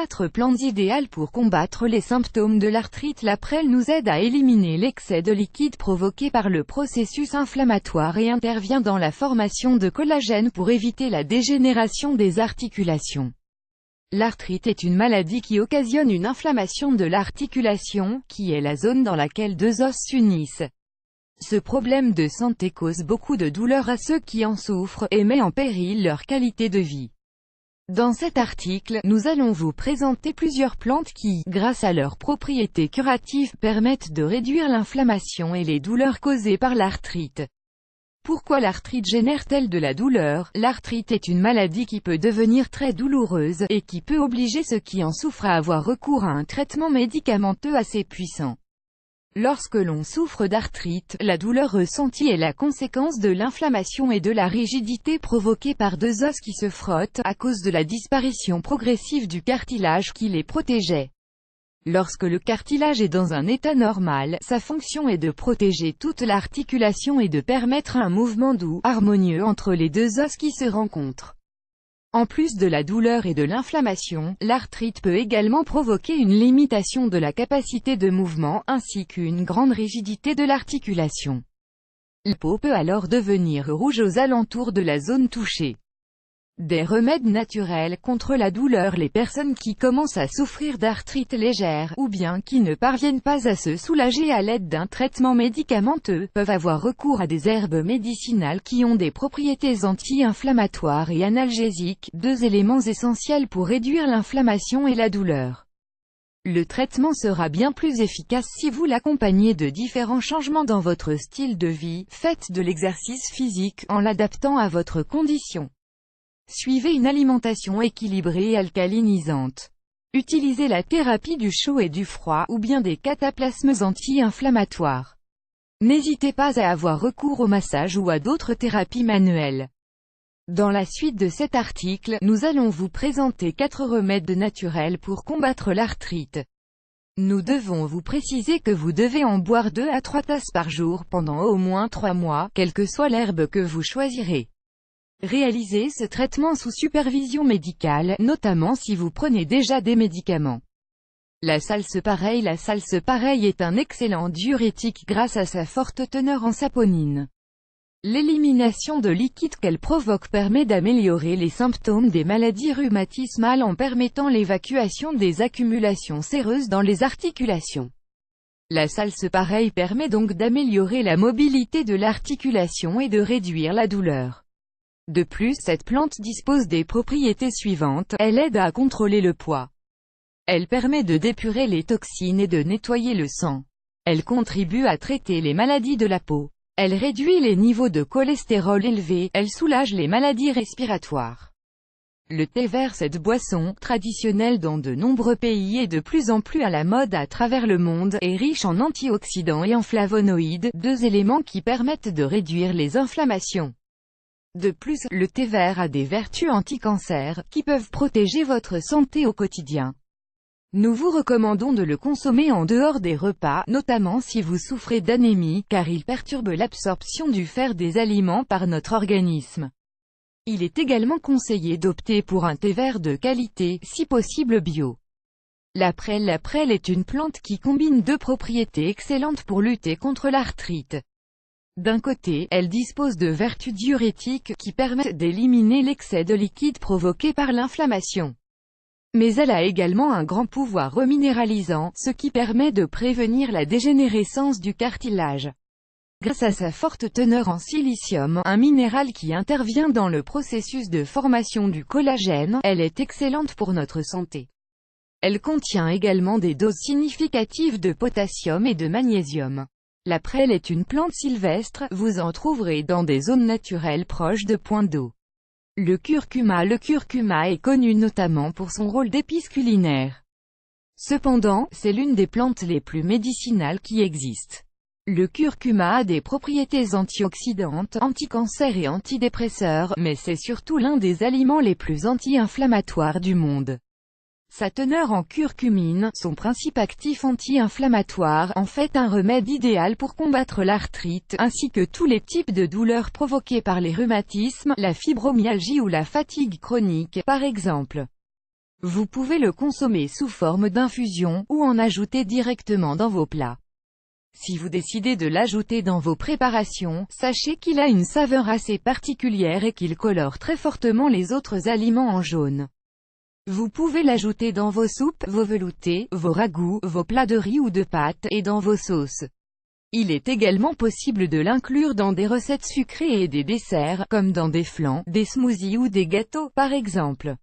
4 plantes idéales pour combattre les symptômes de l'arthrite. La prêle nous aide à éliminer l'excès de liquide provoqué par le processus inflammatoire et intervient dans la formation de collagène pour éviter la dégénération des articulations. L'arthrite est une maladie qui occasionne une inflammation de l'articulation, qui est la zone dans laquelle deux os s'unissent. Ce problème de santé cause beaucoup de douleur à ceux qui en souffrent, et met en péril leur qualité de vie. Dans cet article, nous allons vous présenter plusieurs plantes qui, grâce à leurs propriétés curatives, permettent de réduire l'inflammation et les douleurs causées par l'arthrite. Pourquoi l'arthrite génère-t-elle de la douleur? L'arthrite est une maladie qui peut devenir très douloureuse, et qui peut obliger ceux qui en souffrent à avoir recours à un traitement médicamenteux assez puissant. Lorsque l'on souffre d'arthrite, la douleur ressentie est la conséquence de l'inflammation et de la rigidité provoquée par deux os qui se frottent, à cause de la disparition progressive du cartilage qui les protégeait. Lorsque le cartilage est dans un état normal, sa fonction est de protéger toute l'articulation et de permettre un mouvement doux, harmonieux entre les deux os qui se rencontrent. En plus de la douleur et de l'inflammation, l'arthrite peut également provoquer une limitation de la capacité de mouvement, ainsi qu'une grande rigidité de l'articulation. La peau peut alors devenir rouge aux alentours de la zone touchée. Des remèdes naturels contre la douleur. Les personnes qui commencent à souffrir d'arthrite légère, ou bien qui ne parviennent pas à se soulager à l'aide d'un traitement médicamenteux, peuvent avoir recours à des herbes médicinales qui ont des propriétés anti-inflammatoires et analgésiques, deux éléments essentiels pour réduire l'inflammation et la douleur. Le traitement sera bien plus efficace si vous l'accompagnez de différents changements dans votre style de vie. Faites de l'exercice physique, en l'adaptant à votre condition. Suivez une alimentation équilibrée et alcalinisante. Utilisez la thérapie du chaud et du froid, ou bien des cataplasmes anti-inflammatoires. N'hésitez pas à avoir recours au massage ou à d'autres thérapies manuelles. Dans la suite de cet article, nous allons vous présenter 4 remèdes naturels pour combattre l'arthrite. Nous devons vous préciser que vous devez en boire 2 à 3 tasses par jour pendant au moins 3 mois, quelle que soit l'herbe que vous choisirez. Réalisez ce traitement sous supervision médicale, notamment si vous prenez déjà des médicaments. La salse-pareille est un excellent diurétique grâce à sa forte teneur en saponine. L'élimination de liquide qu'elle provoque permet d'améliorer les symptômes des maladies rhumatismales en permettant l'évacuation des accumulations séreuses dans les articulations. La salse-pareille permet donc d'améliorer la mobilité de l'articulation et de réduire la douleur. De plus, cette plante dispose des propriétés suivantes. Elle aide à contrôler le poids. Elle permet de d'épurer les toxines et de nettoyer le sang. Elle contribue à traiter les maladies de la peau. Elle réduit les niveaux de cholestérol élevés. Elle soulage les maladies respiratoires. Le thé vert, cette boisson, traditionnelle dans de nombreux pays et de plus en plus à la mode à travers le monde, est riche en antioxydants et en flavonoïdes, deux éléments qui permettent de réduire les inflammations. De plus, le thé vert a des vertus anti-cancer, qui peuvent protéger votre santé au quotidien. Nous vous recommandons de le consommer en dehors des repas, notamment si vous souffrez d'anémie, car il perturbe l'absorption du fer des aliments par notre organisme. Il est également conseillé d'opter pour un thé vert de qualité, si possible bio. La prêle est une plante qui combine deux propriétés excellentes pour lutter contre l'arthrite. D'un côté, elle dispose de vertus diurétiques, qui permettent d'éliminer l'excès de liquide provoqué par l'inflammation. Mais elle a également un grand pouvoir reminéralisant, ce qui permet de prévenir la dégénérescence du cartilage. Grâce à sa forte teneur en silicium, un minéral qui intervient dans le processus de formation du collagène, elle est excellente pour notre santé. Elle contient également des doses significatives de potassium et de magnésium. La prêle est une plante sylvestre, vous en trouverez dans des zones naturelles proches de points d'eau. Le curcuma est connu notamment pour son rôle d'épice culinaire. Cependant, c'est l'une des plantes les plus médicinales qui existent. Le curcuma a des propriétés antioxydantes, anti-cancer et antidépresseurs, mais c'est surtout l'un des aliments les plus anti-inflammatoires du monde. Sa teneur en curcumine, son principe actif anti-inflammatoire, en fait un remède idéal pour combattre l'arthrite, ainsi que tous les types de douleurs provoquées par les rhumatismes, la fibromyalgie ou la fatigue chronique, par exemple. Vous pouvez le consommer sous forme d'infusion, ou en ajouter directement dans vos plats. Si vous décidez de l'ajouter dans vos préparations, sachez qu'il a une saveur assez particulière et qu'il colore très fortement les autres aliments en jaune. Vous pouvez l'ajouter dans vos soupes, vos veloutés, vos ragoûts, vos plats de riz ou de pâtes, et dans vos sauces. Il est également possible de l'inclure dans des recettes sucrées et des desserts, comme dans des flans, des smoothies ou des gâteaux, par exemple.